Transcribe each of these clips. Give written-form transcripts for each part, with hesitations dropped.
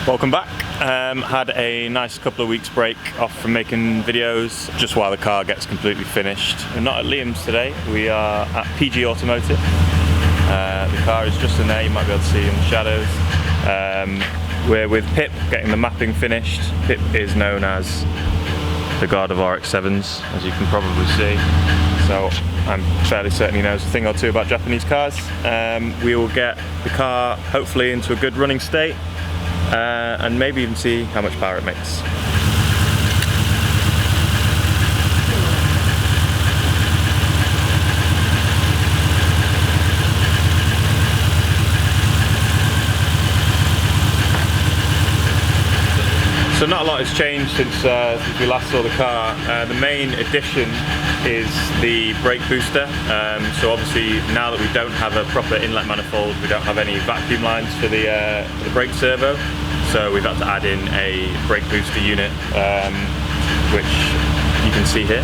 Welcome back. Had a nice couple of weeks break off from making videos just while the car gets completely finished. We're not at Liam's today, we are at P G Automotive. The car is just in there, you might be able to see in the shadows. We're with Pip getting the mapping finished. Pip is known as the god of RX-7s, as you can probably see. So I'm fairly certain he knows a thing or two about Japanese cars. We will get the car hopefully into a good running state and maybe even see how much power it makes. So not a lot has changed since we last saw the car. The main addition is the brake booster. So obviously now that we don't have a proper inlet manifold, we don't have any vacuum lines for the brake servo. So we've had to add in a brake booster unit, which you can see here.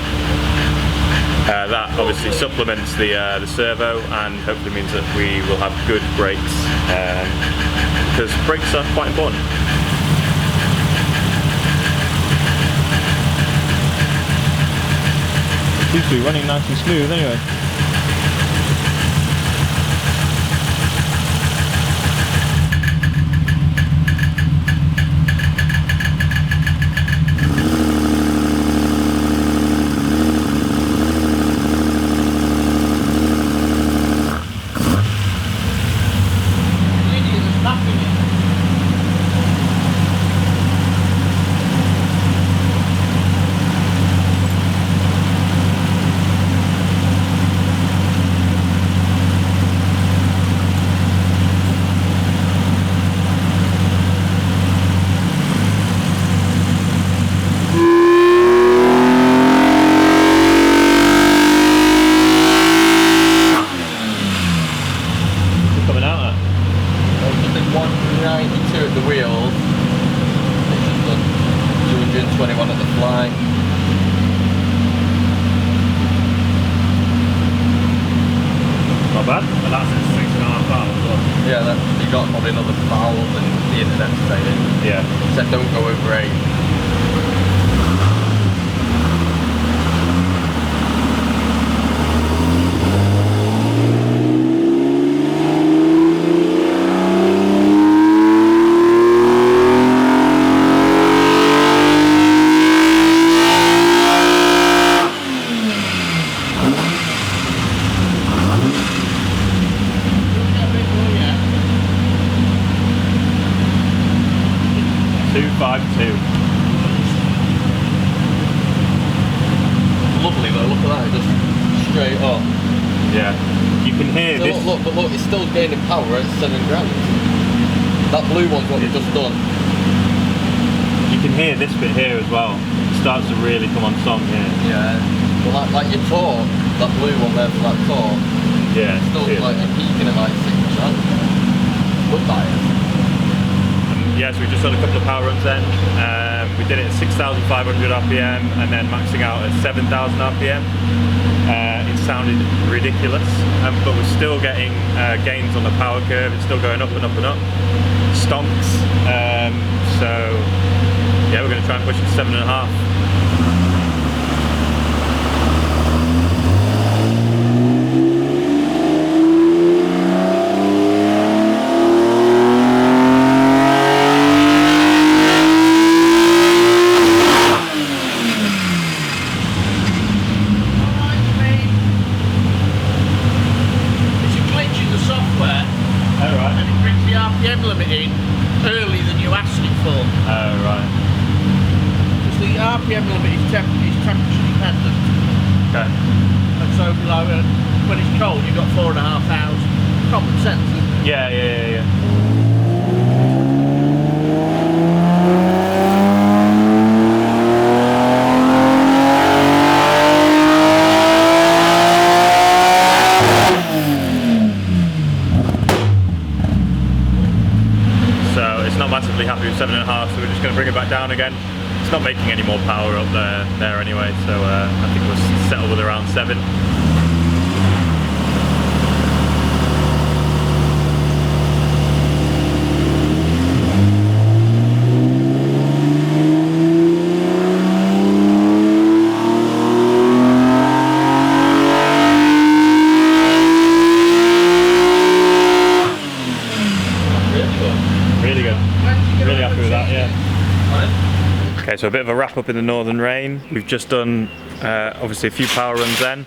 That obviously supplements the servo and hopefully means that we will have good brakes, because brakes are quite important. Seems to be running nice and smooth anyway. And that's at 6.5 hours. Yeah, you got probably another valve and the internet saying. Yeah. Said don't go over 8. Lovely though, look at that, just straight up. Yeah. You can hear so this. Look, but look, it's still gaining power at 7 grand. That blue one's what we've just done. You can hear this bit here as well. It starts to really come on song here. Yeah. Well, like your torque, that blue one there for that torque. Yeah. It's still like peaking at like 6 grand. Good tires. Yeah, so we just done a couple of power runs then. We did it at 6,500 RPM and then maxing out at 7,000 RPM. It sounded ridiculous, but we're still getting gains on the power curve. It's still going up and up and up. Stonks. So yeah, we're going to try and push it to 7.5. Early than you asked it for. Oh, right. Because the RPM limit is temperature dependent. Okay. And so when it's cold you've got 4,500. Common sense, isn't it? Yeah. Massively happy with 7.5, so we're just going to bring it back down again. It's not making any more power up there anyway, so I think we'll settle with around 7. Really good. Really happy with that, yeah. Okay, so a bit of a wrap up in the northern rain. We've just done obviously a few power runs then.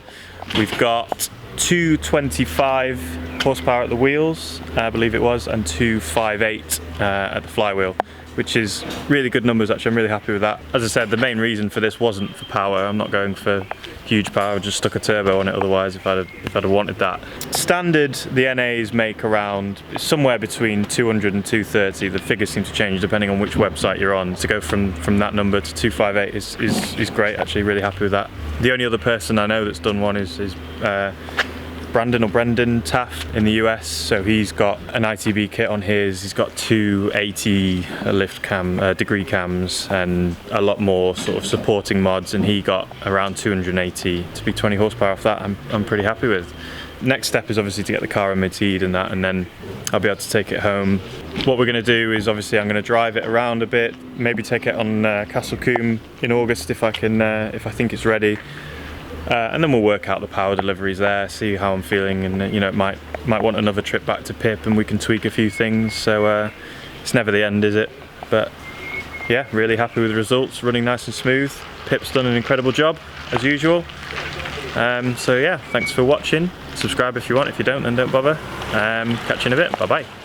We've got 225 horsepower at the wheels, I believe it was, and 258 at the flywheel, which is really good numbers actually. I'm really happy with that. As I said, the main reason for this wasn't for power. I'm not going for huge power, I just stuck a turbo on it otherwise if I'd have wanted that. Standard, the NAs make around somewhere between 200 and 230. The figures seem to change depending on which website you're on. To go from that number to 258 is great, actually really happy with that. The only other person I know that's done one is Brendan Taft in the US, so he's got an ITB kit on his. He's got 280 lift cam, degree cams, and a lot more sort of supporting mods, and he got around 280 to be 20 horsepower off that. I'm pretty happy with. Next step is obviously to get the car mid-heat and that, and then I'll be able to take it home. What we're going to do is obviously I'm going to drive it around a bit, maybe take it on Castle Combe in August if I think it's ready. And then we'll work out the power deliveries there, see how I'm feeling, and you know, it might want another trip back to Pip and we can tweak a few things, so it's never the end, is it? But yeah, really happy with the results, running nice and smooth. Pip's done an incredible job as usual. So yeah, thanks for watching. Subscribe if you want, if you don't then don't bother. Catch you in a bit, bye bye.